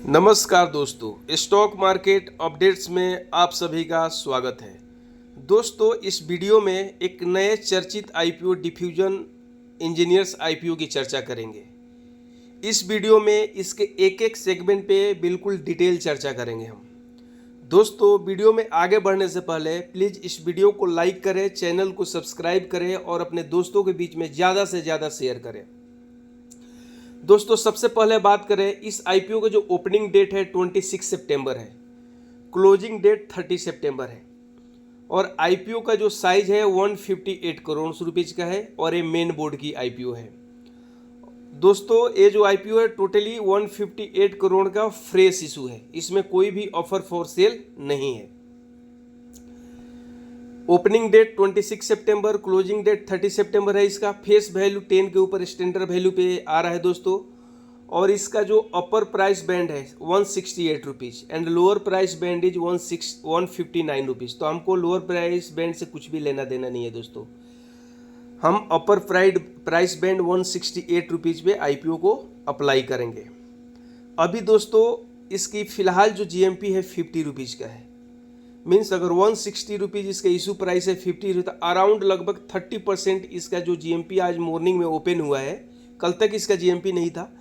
नमस्कार दोस्तों, stock market updates में आप सभी का स्वागत है। दोस्तों, इस वीडियो में एक नए चर्चित आईपीओ डिफ्यूजन इंजीनियर्स आईपीओ की चर्चा करेंगे। इस वीडियो में इसके एक एक सेगमेंट पे बिल्कुल डिटेल चर्चा करेंगे हम। दोस्तों, वीडियो में आगे बढ़ने से पहले प्लीज़ इस वीडियो को लाइक करें, चैनल को सब्सक्राइब करें और अपने दोस्तों के बीच में ज़्यादा से ज़्यादा शेयर करें। दोस्तों, सबसे पहले बात करें, इस आईपीओ का जो ओपनिंग डेट है 26 सितंबर है, क्लोजिंग डेट 30 सितंबर है और आईपीओ का जो साइज है 158 करोड़ रुपीज़ का है और ये मेन बोर्ड की आईपीओ है। दोस्तों, ये जो आईपीओ है टोटली 158 करोड़ का फ्रेश इशू है, इसमें कोई भी ऑफर फॉर सेल नहीं है। ओपनिंग डेट 26 सितंबर, क्लोजिंग डेट 30 सितंबर है। इसका फेस वैल्यू 10 के ऊपर स्टैंडर्ड वैल्यू पे आ रहा है दोस्तों। और इसका जो अपर प्राइस बैंड है 168 rupees and lower price band is 159 rupees. तो हमको लोअर प्राइस बैंड से कुछ भी लेना देना नहीं है दोस्तों। हम अपर प्राइस बैंड 168 रुपीज़ पे आईपीओ को अप्लाई करेंगे। अभी दोस्तों, इसकी फ़िलहाल जो जीएमपी है 50 रुपीज़ का है। मीन्स अगर 160 रुपीज़ इसका इशू प्राइस है 50 तो अराउंड लगभग 30% इसका जो जीएमपी आज मॉर्निंग में ओपन हुआ है, कल तक इसका जीएमपी नहीं था।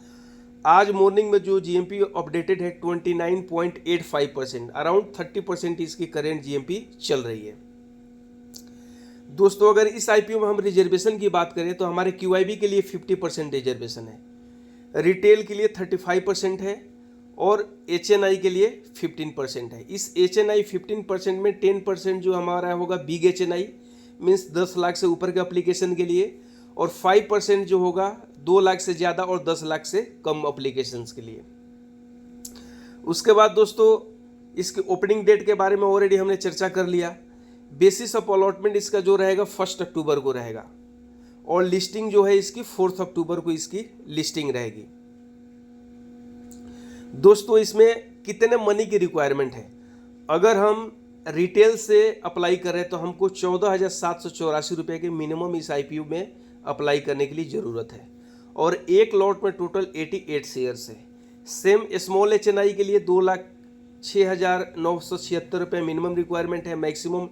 आज मॉर्निंग में जो जीएमपी अपडेटेड है 29.85%, अराउंड 30% इसकी करेंट जीएमपी चल रही है। दोस्तों, अगर इस आईपीओ में हम रिजर्वेशन की बात करें तो हमारे क्यूआईबी के लिए 50% रिजर्वेशन है, रिटेल के लिए 35% है और एचएनआई के लिए 15% है। इस एचएनआई 15% में 10% जो हमारा होगा बिग एचएनआई, मीन्स 10 लाख से ऊपर के एप्लीकेशन के लिए, और 5% जो होगा 2 लाख से ज़्यादा और 10 लाख से कम एप्लीकेशंस के लिए। उसके बाद दोस्तों, इसके ओपनिंग डेट के बारे में ऑलरेडी हमने चर्चा कर लिया। बेसिस ऑफ अलॉटमेंट इसका जो रहेगा 1 अक्टूबर को रहेगा और लिस्टिंग जो है इसकी 4 अक्टूबर को इसकी लिस्टिंग रहेगी। दोस्तों, इसमें कितने मनी की रिक्वायरमेंट है? अगर हम रिटेल से अप्लाई करें तो हमको 14,784 रुपये के मिनिमम इस आईपीओ में अप्लाई करने के लिए ज़रूरत है और एक लॉट में टोटल 88 शेयर्स है। सेम स्मॉल एचएनआई के लिए 2,06,976 रुपये मिनिमम रिक्वायरमेंट है, मैक्सिमम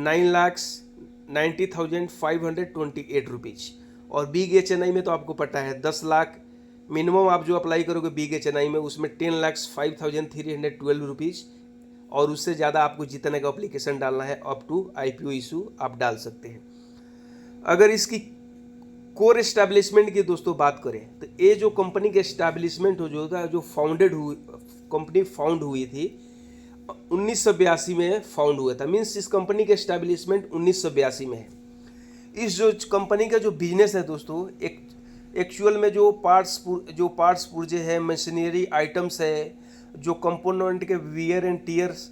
9,90,528 रुपीज़। और बिग एचएनआई में तो आपको पता है 10 लाख मिनिमम आप जो अप्लाई करोगे बिग एचएनआई में, उसमें 10,05,312 रुपीज़ और उससे ज़्यादा आपको जितने का एप्लीकेशन डालना है अप टू आईपीओ इशू आप डाल सकते हैं। अगर इसकी कोर एस्टैब्लिशमेंट की दोस्तों बात करें तो ये जो कंपनी के एस्टैब्लिशमेंट हो जो फाउंडेड हुई कंपनी फाउंड हुई थी 1982 में फाउंड हुआ था। मीन्स इस कंपनी के एस्टैब्लिशमेंट 1982 में है। इस जो कंपनी का जो बिजनेस है दोस्तों, एक एक्चुअल में जो पार्ट्स पुर्जे है, मशीनरी आइटम्स है, जो कंपोनेंट के वियर एंड टीयर्स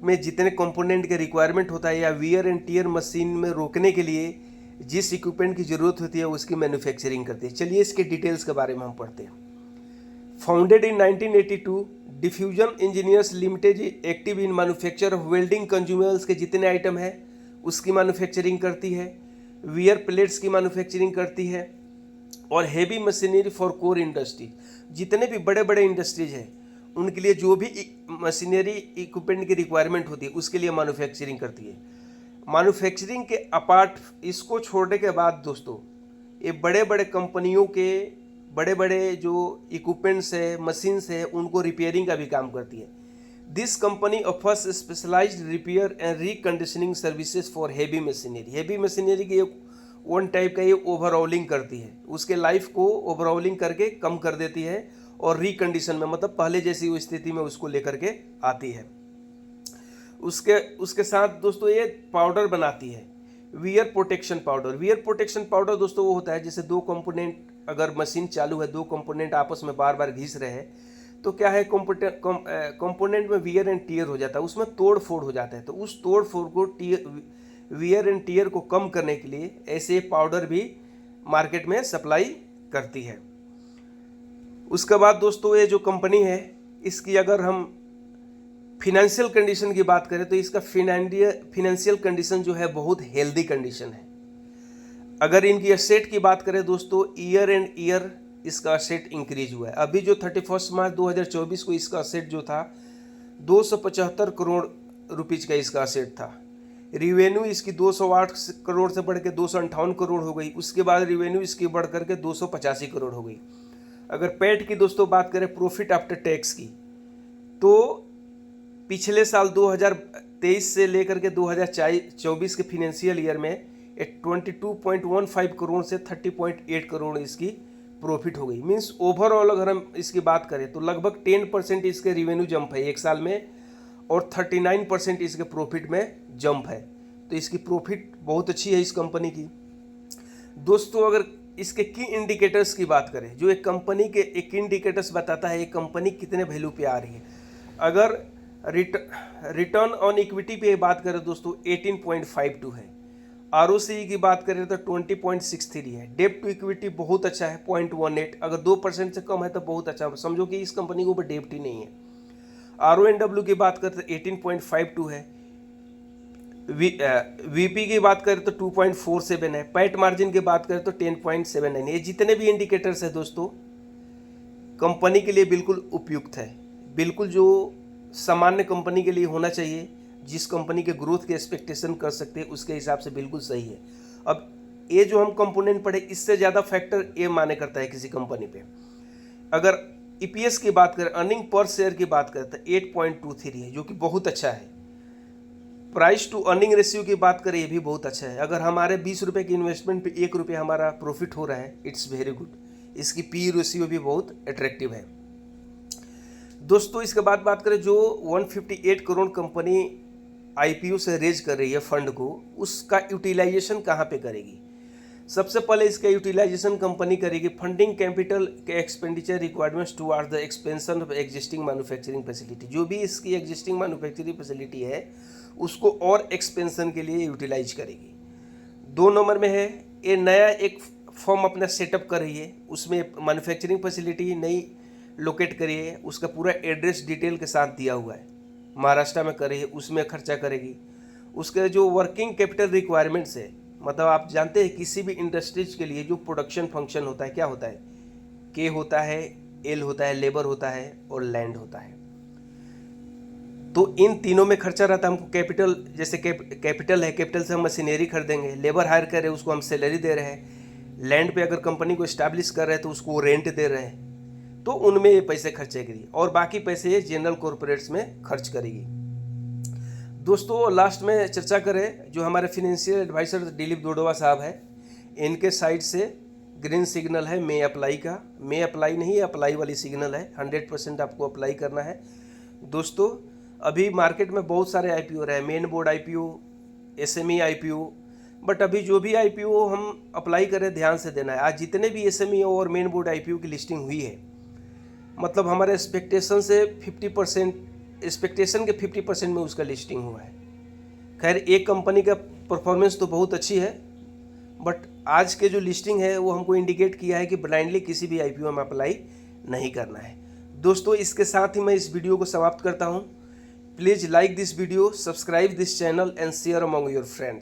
में जितने कंपोनेंट के रिक्वायरमेंट होता है या वियर एंड टीयर मशीन में रोकने के लिए जिस इक्विपमेंट की ज़रूरत होती है उसकी मैन्युफैक्चरिंग करती है। चलिए इसके डिटेल्स के बारे में हम पढ़ते हैं। Founded in 1982, diffusion engineers limited active in manufacture of welding consumables के जितने आइटम है उसकी मैन्युफैक्चरिंग करती है, वियर प्लेट्स की मैन्युफैक्चरिंग करती है और heavy machinery for core industry, जितने भी बड़े बड़े इंडस्ट्रीज हैं उनके लिए जो भी मशीनरी इक्विपमेंट की रिक्वायरमेंट होती है उसके लिए मैन्युफैक्चरिंग करती है। मैन्युफैक्चरिंग के अपार्ट इसको छोड़ने के बाद दोस्तों, ये बड़े बड़े कंपनियों के बड़े बड़े जो इक्विपमेंट्स है, मशीन्स है, उनको रिपेयरिंग का भी काम करती है। This company offers specialised repair and reconditioning services for heavy machinery. Heavy machinery की एक वन टाइप का ये ओवरऑलिंग करती है, उसके लाइफ को ओवरऑलिंग करके कम कर देती है और रिकंडीशन में मतलब पहले जैसी स्थिति में उसको लेकर के आती है। उसके साथ दोस्तों ये पाउडर बनाती है, wear protection powder. Wear protection powder दोस्तों वो होता है जैसे दो कंपोनेंट, अगर मशीन चालू है, दो कंपोनेंट आपस में बार बार घिस रहे हैं तो क्या है, कंपोनेंट में वियर एंड टीयर हो जाता है, उसमें तोड़ फोड़ हो जाता है। तो उस तोड़ फोड़ को वियर एंड टीयर को कम करने के लिए ऐसे पाउडर भी मार्केट में सप्लाई करती है। उसके बाद दोस्तों, ये जो कंपनी है इसकी अगर हम फिनेंशियल कंडीशन की बात करें तो इसका फिनेंशियल कंडीशन जो है बहुत हेल्दी कंडीशन है। अगर इनकी एसेट की बात करें दोस्तों, ईयर एंड ईयर इसका असेट इंक्रीज हुआ है। अभी जो 31 मार्च 2024 को इसका असेट जो था 275 करोड़ रुपीज़ का इसका असेट था। रिवेन्यू इसकी 208 करोड़ से बढ़ के 258 करोड़ हो गई। उसके बाद रिवेन्यू इसकी बढ़ करके 285 करोड़ हो गई। अगर पैट की दोस्तों बात करें, प्रॉफिट आफ्टर टैक्स की, तो पिछले साल 2023 से लेकर के 2024 के फाइनेंशियल ईयर में 22.15 करोड़ से 30.8 करोड़ इसकी प्रॉफिट हो गई। मीन्स ओवरऑल अगर हम इसकी बात करें तो लगभग 10% इसके रिवेन्यू जंप है एक साल में और 39% इसके प्रॉफिट में जंप है। तो इसकी प्रॉफिट बहुत अच्छी है इस कंपनी की। दोस्तों अगर इसके की इंडिकेटर्स की बात करें, जो एक कंपनी के एक इंडिकेटर्स बताता है एक कंपनी कितने वैल्यू पे आ रही है। अगर रिटर्न ऑन इक्विटी पे बात करें दोस्तों 18.52 है। आरओसीई की बात करें तो 20.63 है। डेब्ट टू इक्विटी बहुत अच्छा है 0.18। अगर 2% से कम है तो बहुत अच्छा, समझो कि इस कंपनी के ऊपर डेब्ट ही नहीं है। RONW की बात करें तो 18.52 है। वीपी की बात करें तो 2.47 है। पैट मार्जिन की बात करें तो 10.79। ये जितने भी इंडिकेटर्स है दोस्तों कंपनी के लिए बिल्कुल उपयुक्त है, बिल्कुल जो सामान्य कंपनी के लिए होना चाहिए, जिस कंपनी के ग्रोथ के एक्सपेक्टेशन कर सकते हैं उसके हिसाब से बिल्कुल सही है। अब ये जो हम कंपोनेंट पढ़े इससे ज़्यादा फैक्टर ये माने करता है किसी कंपनी पे। अगर EPS की बात करें, अर्निंग पर शेयर की बात करें तो 8.23 है, जो कि बहुत अच्छा है। प्राइस टू अर्निंग रेशियो की बात करें ये भी बहुत अच्छा है। अगर हमारे 20 रुपये की इन्वेस्टमेंट पे 1 रुपये हमारा प्रॉफिट हो रहा है, इट्स वेरी गुड। इसकी PE रेशियो भी बहुत अट्रैक्टिव है। दोस्तों इसके बाद बात करें, जो 158 करोड़ कंपनी IPO से रेज कर रही है फंड को, उसका यूटिलाइजेशन कहाँ पे करेगी। सबसे पहले इसका यूटिलाइजेशन कंपनी करेगी फंडिंग कैपिटल के expenditure requirements towards the expansion of existing manufacturing facility. जो भी इसकी एग्जिस्टिंग मैन्युफैक्चरिंग फैसिलिटी है उसको और एक्सपेंशन के लिए यूटिलाइज करेगी। 2 नंबर में है ये नया एक फॉर्म अपना सेटअप कर रही है, उसमें मैन्युफैक्चरिंग फैसिलिटी नई लोकेट करी है, उसका पूरा एड्रेस डिटेल के साथ दिया हुआ है, महाराष्ट्र में कर रही है, उसमें खर्चा करेगी। उसके जो वर्किंग कैपिटल रिक्वायरमेंट्स है, मतलब आप जानते हैं किसी भी इंडस्ट्रीज के लिए जो प्रोडक्शन फंक्शन होता है क्या होता है, के होता है, एल होता है, लेबर होता है और लैंड होता है। तो इन तीनों में खर्चा रहता है। हमको कैपिटल, जैसे कैपिटल है, कैपिटल से हम मशीनरी खरीदेंगे, लेबर हायर कर रहे हैं उसको हम सैलरी दे रहे हैं, लैंड पे अगर कंपनी को इस्टेब्लिश कर रहे हैं तो उसको रेंट दे रहे हैं, तो उनमें ये पैसे खर्चे करेगी और बाकी पैसे ये जनरल कॉर्पोरेट्स में खर्च करेगी। दोस्तों लास्ट में चर्चा करें, जो हमारे फाइनेंशियल एडवाइजर दिलीप दोडवा साहब है, इनके साइड से ग्रीन सिग्नल है मे अप्लाई का। मे अप्लाई नहीं, अप्लाई वाली सिग्नल है, 100% आपको अप्लाई करना है। दोस्तों अभी मार्केट में बहुत सारे IPO रहे, main board IPO, SME IPO, but अभी जो भी IPO हम अप्लाई करें ध्यान से देना है। आज जितने भी SME और मेन बोर्ड IPO की लिस्टिंग हुई है, मतलब हमारे एक्सपेक्टेशन से 50%, एक्सपेक्टेशन के 50% में उसका लिस्टिंग हुआ है। खैर एक कंपनी का परफॉर्मेंस तो बहुत अच्छी है, बट आज के जो लिस्टिंग है वो हमको इंडिकेट किया है कि ब्लाइंडली किसी भी IPO में अप्लाई नहीं करना है। दोस्तों इसके साथ ही मैं इस वीडियो को समाप्त करता हूँ। Please like this video, subscribe this channel and share among your friends.